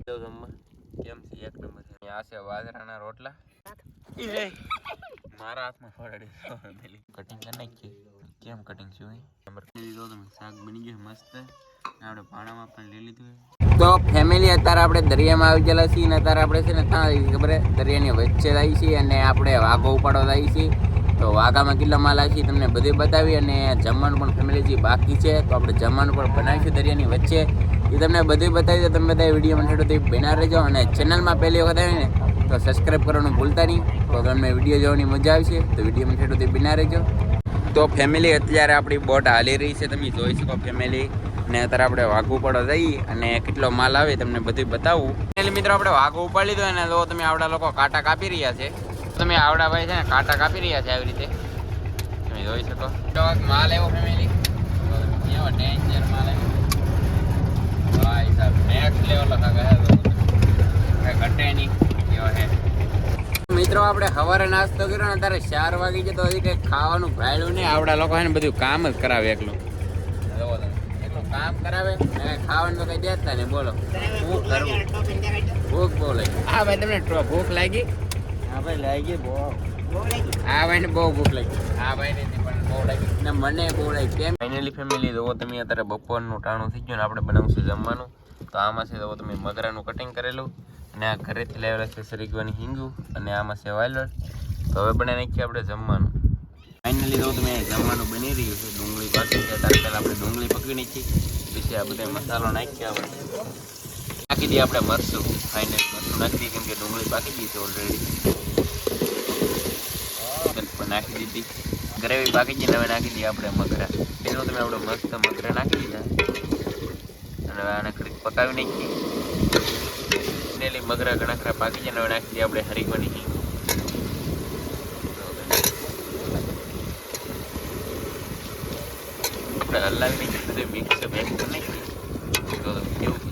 કેમ છે એક નંબર છે. આ છે બાજરાના રોટલા. મારા હાથમાં ફોડાડી કટિંગ કરી નાખી. કેમ કટિંગ છે નંબર લીધો તમે. શાક બની ગયું મસ્ત. આપણે ભાણામાં પણ લઈ લીધું. તો ફેમિલી અત્યારે આપણે દરિયામાં આવી ગયેલા છીએ. અને અત્યારે આપણે છે ને ત્યાં ખબર દરિયાની વચ્ચે આવી છીએ અને આપણે વાઘો ઉપાડવા આવી છીએ. તો વાઘામાં કેટલા માલ આવી તમને બધે બતાવી. અને જમવાનું પણ ફેમિલી જે બાકી છે તો આપણે જમવાનું પણ બનાવીશું દરિયાની વચ્ચે. એ તમને બધું બતાવી દો. તમે બધા વિડીયોમાં ઠેઠોથી બના રહેજો. અને ચેનલમાં પહેલી વખત આવી ને તો સબસ્ક્રાઈબ કરવાનું ભૂલતા નહીં. તો તમને વિડીયો જોવાની મજા આવશે. તો વિડીયોમાં ઠેઠોથી બના રહેજો. તો ફેમિલી અત્યારે આપણી બોટ હાલી રહી છે. તમે જોઈ શકો ફેમિલી. ને અત્યારે આપણે વાઘો ઉપાડવા જઈએ અને કેટલો માલ આવે તમને બધું બતાવું. ફેમિલી મિત્રો આપણે વાઘો ઉપાડી લીધો અને જો તમે આવડા લોકો કાંટા કાપી રહ્યા છે. તમે આવડા ભાઈ છે ને કાંટા કાપી રહ્યા છે આવી રીતે તમે જોઈ શકો. માલ આવ્યો ફેમિલી. એવો ડેન્જર માલ આવ્યો ભાઈ સાહેબ. નેક્સ્ટ લેવલ ઘટે નહીં એવો છે. મિત્રો આપણે સવારે નાસ્તો કર્યો ને ત્યારે 4 વાગી જાય તો હજી કંઈ ખાવાનું ભાડ્યું નહીં. આવડા લોકો છે ને બધું કામ જ કરાવે એકલું કામ કરાવે ખાવાનું તો કઈ દેતા નહીં. બોલો શું કરવું. ભૂખ બહુ લાગી. હા ભાઈ તમને ભૂખ લાગી. હા ભાઈ લાગી બહુ. હા ભાઈ ને બહુ ભૂખ લાગી. હા ભાઈ ને પણ બહુ લાગી ને મને બહુ લાગી. કેમ ફાઇનલી ફેમિલી જો તમે અત્યારે બપોરનું ટાણું થઈ ગયું ને આપણે બનાવશું જમવાનું. તો આમાં છે જો તમે મગરાનું કટિંગ કરેલું અને આ ઘરેથી લાવેલા છે સરીગવાની હિંગુ અને આમાં છે વાયલર. તો હવે બનાવી નાખીએ આપણે જમવાનું. ફાઇનલી જો તમે જમવાનું બની રહ્યું છે. ડુંગળી પાકી છે ત્યારે પહેલાં આપણે ડુંગળી પકવી નાખી. પછી આ બધા મસાલો નાખીએ. આપણે નાખી દઈએ આપણે મરચું. ફાઇનલી મરચું નાખી દઈએ કેમ કે ડુંગળી પાકી ગઈ છે ઓલરેડી. નાખી દીધી ગ્રેવી પાકી ગઈ. હવે નાખી દઈએ આપણે મગરા. એનો તમે આપણે મસ્ત મગરા નાખી દીધા અને હવે આને ઘડીક પકાવી નાખીએ. ફાઇનલી મગરા ઘણા ખરા પાકી જાય. હવે નાખી દઈએ આપણે હરીગવાની હિંગ. આપણે હલાવી નાખીએ બધું મિક્સ કરી નાખીએ. તો કેવું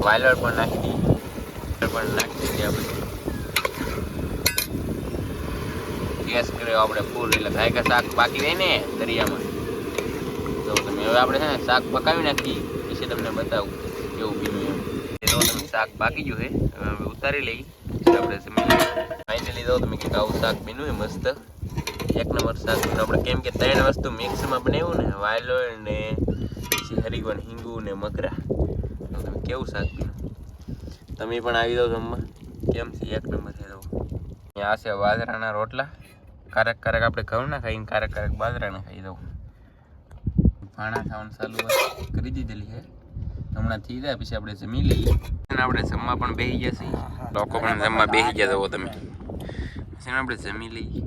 વાયલર પણ નાખી દઈએ. પણ નાખી દઈએ આપણે ગેસ કર્યો આપણે ફૂલ. એટલે ગાય કે શાક પાકી જાય ને દરિયામાં. તો તમે હવે આપણે છે ને શાક પકાવી નાખીએ. પછી તમને બતાવું કેવું બીનું એમ. તો તમે શાક પાકી ગયું છે. હવે ઉતારી લઈ આપણે જમી. ફાઇનલી જો તમે કંઈક આવું શાક બીનું છે મસ્ત એક નંબર શાક. આપણે કેમ કે 3 વસ્તુ મિક્સમાં બનાવ્યું ને વાયલોર ને પછી હરીગવન હિંગુ ને મગરા. તો તમે કેવું શાક બીનું. તમે પણ આવી જાઓ જમવા. કેમ છે એક નંબર છે. આ છે બાજરાના રોટલા. ક્યારેક ક્યારેક આપણે ઘઉંના ખાઈએ ક્યારેક ક્યારેક બાજરાના ખાઈ દઉં. ભાણા ખાવાનું ચાલુ કરી દીધેલી છે. હમણાં થઈ જાય પછી આપણે જમી લઈએ. અને આપણે જમવા પણ બેસી ગયા છીએ. લોકો પણ જમવા બેસી ગયા જવો તમે. પછી આપણે જમી લઈએ.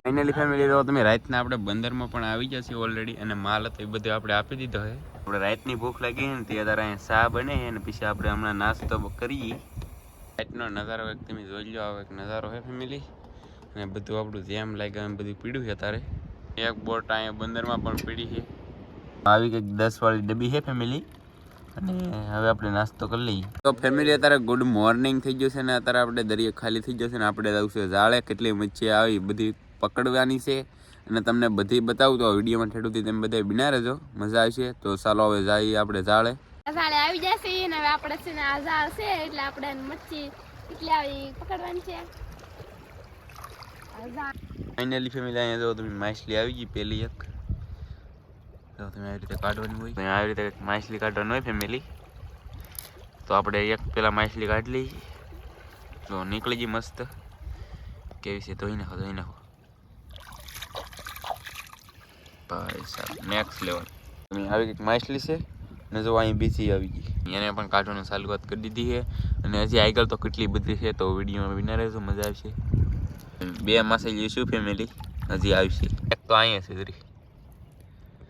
ફાઇનલી ફેમિલી તો તમે રાતના આપણે બંદરમાં પણ આવી ગયા છીએ ઓલરેડી. અને માલ હતો એ બધું આપણે આપી દીધો છે. આપણે રાતની ભૂખ લાગી ને તે અત્યારે અહીંયા ચા બને અને પછી આપણે હમણાં નાસ્તો કરીએ. રાતનો નજારો એક તમે જોઈ લો. આવો એક નજારો છે ફેમિલી. અને બધું આપણું જેમ લાગે એમ બધું પીડ્યું છે અત્યારે. એક બોટ અહીંયા બંદરમાં પણ પીડી છે. આવી કંઈક 10 વાળી ડબ્બી છે ફેમિલી. અને હવે આપણે નાસ્તો કરી લઈએ. તો ફેમિલી અત્યારે ગુડ મોર્નિંગ થઈ ગયું છે ને અત્યારે આપણે દરિયો ખાલી થઈ જશે ને આપણે જવું જાળે. કેટલી મચ્છી આવી બધી પકડવાની છે અને તમને બધી બતાવું. તો વિડીયોમાં ઠેઠુંથી તમે બધા બિના રહેજો. મજા આવશે. તો ચાલો હવે જઈએ આપણે જાળે. જાળે આવી જશે ને હવે આપણે છે ને આ જાળ છે એટલે આપણે મચ્છી કેટલી આવી પકડવાની છે. ફાઇનલી ફેમિલી અહીંયા જો તમે માછલી આવી ગઈ પેલી એક. તો તમે આવી રીતે કાઢવાની હોય. આવી રીતે માછલી કાઢવાની હોય ફેમિલી. તો આપણે એક પેલા માછલી કાઢી લઈએ. જો નીકળી ગઈ મસ્ત. કેવી છે ધોઈ નાખો ધોઈ નાખો. ભાઈ સાહેબ નેક્સ્ટ લેવલ. તમે આવી કંઈક માછલી છે ને જો અહીં બીજી આવી ગઈ. એને પણ કાઢવાનું ચાલુ કરી દીધી છે. અને હજી આગળ તો કેટલી બધી છે. તો વિડીયોમાં વિના રહેજો મજા આવશે. 2 માછલી શું ફેમિલી હજી આવશે. એક તો અહીંયા છે જરી.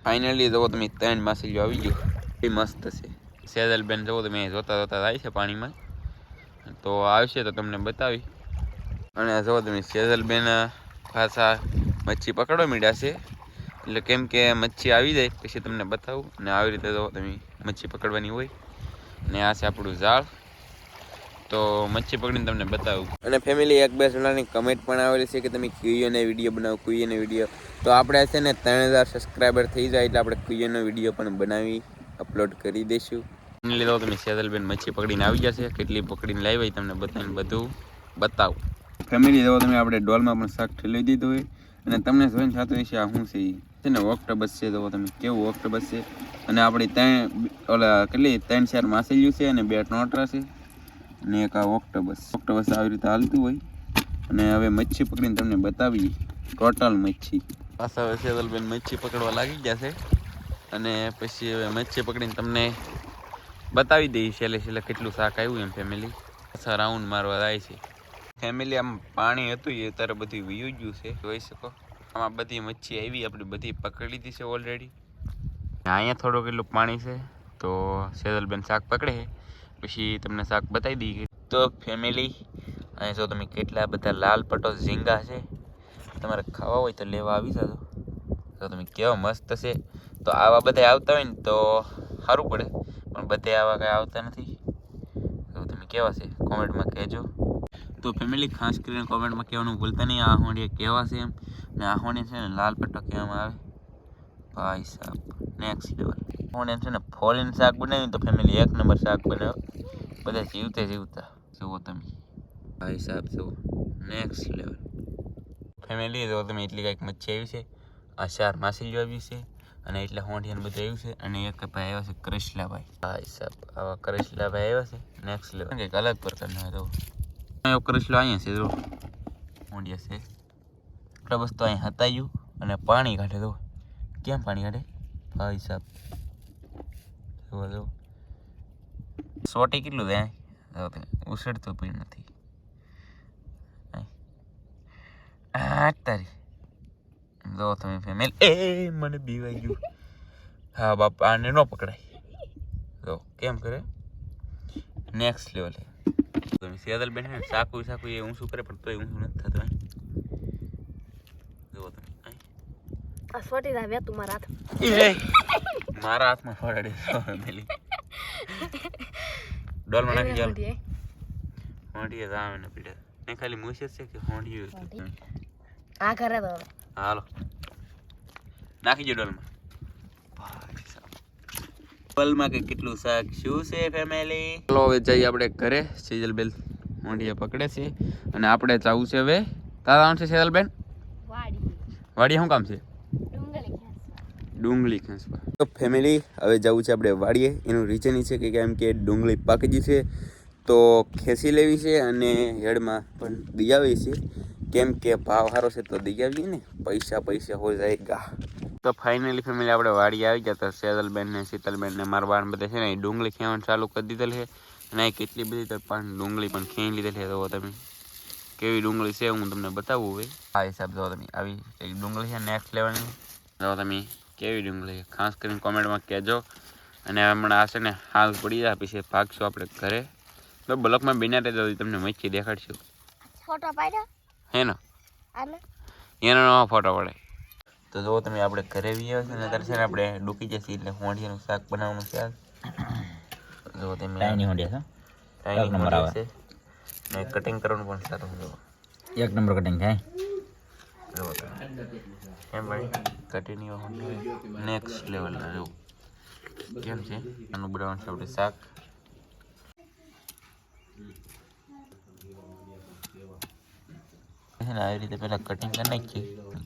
ફાઇનલી જુઓ તમે 3 માછલીઓ આવી ગઈ. એ મસ્ત છે. સેજલબેન જુઓ તમે જોતા જોતા જાય છે પાણીમાં. તો આવશે તો તમને બતાવી. અને જુઓ તમે સેજલબેન પાછા મચ્છી પકડવા માંડ્યા છે. એટલે કેમ કે મચ્છી આવી જાય પછી તમને બતાવું. અને આવી રીતે જુઓ તમે મચ્છી પકડવાની હોય. અને આ છે આપણું જાળ. તો મચ્છી પકડીને તમને બતાવું. અને ફેમિલી 1-2 જણાની કમેન્ટ પણ આવેલી છે કે તમે કુઈઓને વિડીયો બનાવો કુઈઓને વિડીયો. તો આપણે છે ને 3000 સબસ્ક્રાઈબર થઈ જાય એટલે આપણે કુઈઓનો વિડીયો પણ બનાવી અપલોડ કરી દઈશું. એને લીધો તમે સેજલબેન મચ્છી પકડીને આવી જશે, કેટલી પકડીને લાવી તમને બધાને બધું બતાવું. ફેમિલી જો તમે આપણે ડોલમાં પણ શાક ઠેલવી દીધું હોય અને તમને જોઈને થતું હશે આ શું છે ને ઓક્ટોબસ છે. તો તમે કેવું ઓક્ટોબસ છે અને આપણી કેટલી 3-4 માછલીઓ છે અને 2 ટોટરા છે અને એક આ ઓક્ટોબસ આવી રીતે હાલતું હોય. અને હવે મચ્છી પકડીને તમને બતાવી ટોટલ મચ્છી. પાછા હવે સેજલબેન મચ્છી પકડવા લાગી ગયા છે અને પછી હવે મચ્છી પકડીને તમને બતાવી દઈએ છેલ્લે કેટલું શાક આવ્યું એમ. ફેમિલી પાછા રાઉન્ડ મારવા જાય છે. ફેમિલી આમ પાણી હતું એ અત્યારે બધું વીયું ગયું છે, જોઈ શકો. આમાં બધી મચ્છી આવી, આપણે બધી પકડી લીધી છે ઓલરેડી. અહીંયા થોડુંક એટલું પાણી છે તો સેજલબેન શાક પકડે પછી તમને શાક બતાવી દઈએ. તો ફેમિલી અહીંયા જો તમે કેટલા બધા લાલ પટો ઝીંગા છે, તમારે ખાવા હોય તો લેવા આવી જજો. તો તમે કેવા મસ્ત છે. તો આવા બધા આવતા હોય ને તો સારું પડે, પણ બધે આવા કાંઈ આવતા નથી. તો તમે કેવા છે કોમેન્ટમાં કહેજો. તો ફેમિલી ખાસ કરીને કોમેન્ટમાં કહેવાનું ભૂલતા નહીં આ હોંડિયા કેવા છે એમ. ને આ હોંડિયા છે ને લાલ પટ્ટો કહેવામાં આવે. ભાઈ સાહેબ નેક્સ્ટ લેવલ હોંડિયા છે ને ફોલીને શાક બનાવ્યું તો ફેમિલી 1 નંબર શાક બનાવ્યો, બધા જીવતા જુઓ તમે. ભાઈ સાહેબ જુઓ નેક્સ્ટ લેવલ. ફેમિલી જો તમે એટલી કાંઈક મચ્છી આવી છે, આ 4 માછલીઓ આવી છે અને એટલે હોંડિયાને બધું આવ્યું છે. અને એક ભાઈ આવ્યા છે કૃષ્લાભાઈ. ભાઈ સાહેબ આવા કૃષ્લાભાઈ આવ્યા છે નેક્સ્ટ લેવલ, કંઈક અલગ પ્રકારના હોય. તો કૃષ્લો અહીંયા છે જો હોંડિયા છે એટલે બસ. તો અહીં હતાયું અને પાણી કાઢે. તો કેમ પાણી કાઢે ભાઈ સાહેબ જો સોટી કેટલું થાય ઉછળતું પણ નથી. તારી જો તમે ફેમિલી એ મને બીવાઈ ગયું. હા બાપા આને ન પકડાય. જો કેમ કરે નેક્સ્ટ લેવલ. તમે સેજલબેન હે સાકુ એ ઊંચું કરે પણ તોય ઊંચું નથી થતું. જો તમે આ સોટી દા તું મારા હાથ મારા હાથમાં ફોડાડે ફેમિલી. ડોલમાં નાખી જાવ હોંડીએ આવે ને પીડે ને ખાલી મૂછે છે કે હોંડીએ આ કરે તો હાલો નાખી જો ડોલમાં. ડોલમાં કે કેટલું શાક શું છે ફેમિલી. ચાલો હવે જઈએ આપણે ઘરે. સેજલબેન હોંડીએ પકડે છે અને આપણે જવું છે હવે. તારા નામ છે સેજલબેન વાડી શું કામ છે? ડુંગળી ખેંચવા. તો ફેમિલી હવે જવું છે આપણે વાડીએ. એનું રીઝન એ છે કે કેમ કે ડુંગળી પાકી ગઈ છે તો ખેંચી લેવી છે અને હેડમાં પણ દિયાવી છે. કેમ કે ભાવ સારો છે તો દિયાવીએ ને, પૈસા હો જાયગા. તો ફાઇનલી ફેમિલી આપણે વાડી આવી ગયા. તો સેજલબેન ને શીતલબેન ને મારા બાણ બધા છે ને એ ડુંગળી ખેવાનું ચાલુ કરી દીધેલ છે અને અહીં કેટલી બધી તો પણ ડુંગળી પણ ખેંચી લીધેલ છે. તો તમે કેવી ડુંગળી છે હું તમને બતાવું હોય. આ હિસાબ જો તમે આવી એક ડુંગળી છે નેક્સ્ટ લેવલની. જો તમે કેવી ડુંગળી ખાસ કરીને કોમેન્ટમાં કહેજો. અને હમણાં આ છે ને હાલ પડી જાય પછી ભાગશું આપણે ઘરે. તો બ્લોકમાં બિના રહેતો તમને મચ્છી દેખાડશું. ફોટો પાડ્યો હે ને એનો ફોટો પડે. તો જો તમે આપણે ઘરે બી આવે છે ને અત્યારે છે ને આપણે ડૂકી જશે એટલે હોંડિયાનું શાક બનાવવાનું છે. જો તમે ટાઈની હોંડિયા છે, ટાઈની નંબર આવે છે ને કટિંગ કરવાનું પણ સારું. જો 1 નંબર કટિંગ થાય. જો એમ ભાઈ કટિંગ હોંડિયા નેક્સ્ટ લેવલના. જો કેમ છે આનું બનાવવાનું છે આપણે શાક. આવી રીતે પહેલાં કટિંગ કરી નાખીએ.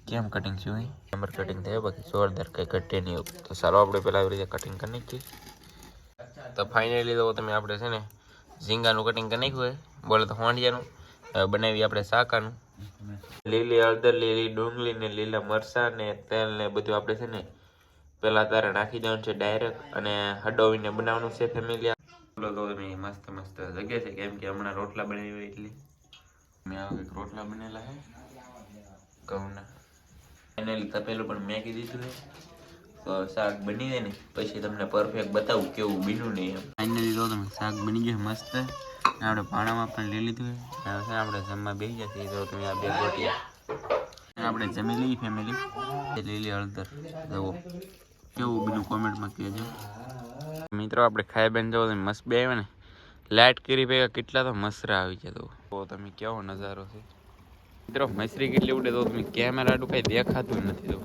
કેમ કટિંગ શું હોય નંબર કટિંગ થાય બાકી જોરદાર કંઈ કટે નહીં એવું. તો ચાલો આપણે પહેલાં આવી રીતે કટિંગ કરી નાખીએ. તો ફાઇનલી તો તમે આપણે છે ને ઝીંગાનું કટિંગ કરી નાખ્યું હોય બોલે તો હોંડિયાનું. હવે બનાવી આપણે શાકાનું. લીલી હળદર, લીલી ડુંગળી ને લીલા મરચાં ને તેલ ને બધું આપણે છે ને પહેલાં તારે નાખી દેવાનું છે ડાયરેક્ટ અને હડોવીને બનાવવાનું છે ફેમિલી. તો તમે મસ્ત જગ્યા છે કેમ કે હમણાં રોટલા બનાવી હોય એટલે મેં આવા કંઈક રોટલા બનેલા હે ઘઉંના. ફાઇનલી તપેલું પણ મેકી દીધું છે તો શાક બની જાય ને પછી તમને પરફેક્ટ બતાવું કેવું બીનું નહીં એમ. ફાઇનલી તો તમે શાક બની ગયું મસ્ત. આપણે ભાણામાં પણ લઈ લીધું છે. હવે આપણે જમવા બેસી જશે. તો તમે આ 2 રોટી આપણે જમી લઈએ ફેમિલી. લીલી હળદર જુઓ કેવું બીનું કોમેન્ટમાં કહેજો મિત્રો. આપણે ખાઈ બેન જવો તમે મસ્ત બે આવ્યો ને લાઇટ કરી ભેગા કેટલા તો મસરા આવી જાય. તો તમે કેવો નજારો છે મિત્રો. મસરી કેટલી ઉડે તો તમે કેમેરા આડું કાંઈ દેખાતું નથી. તો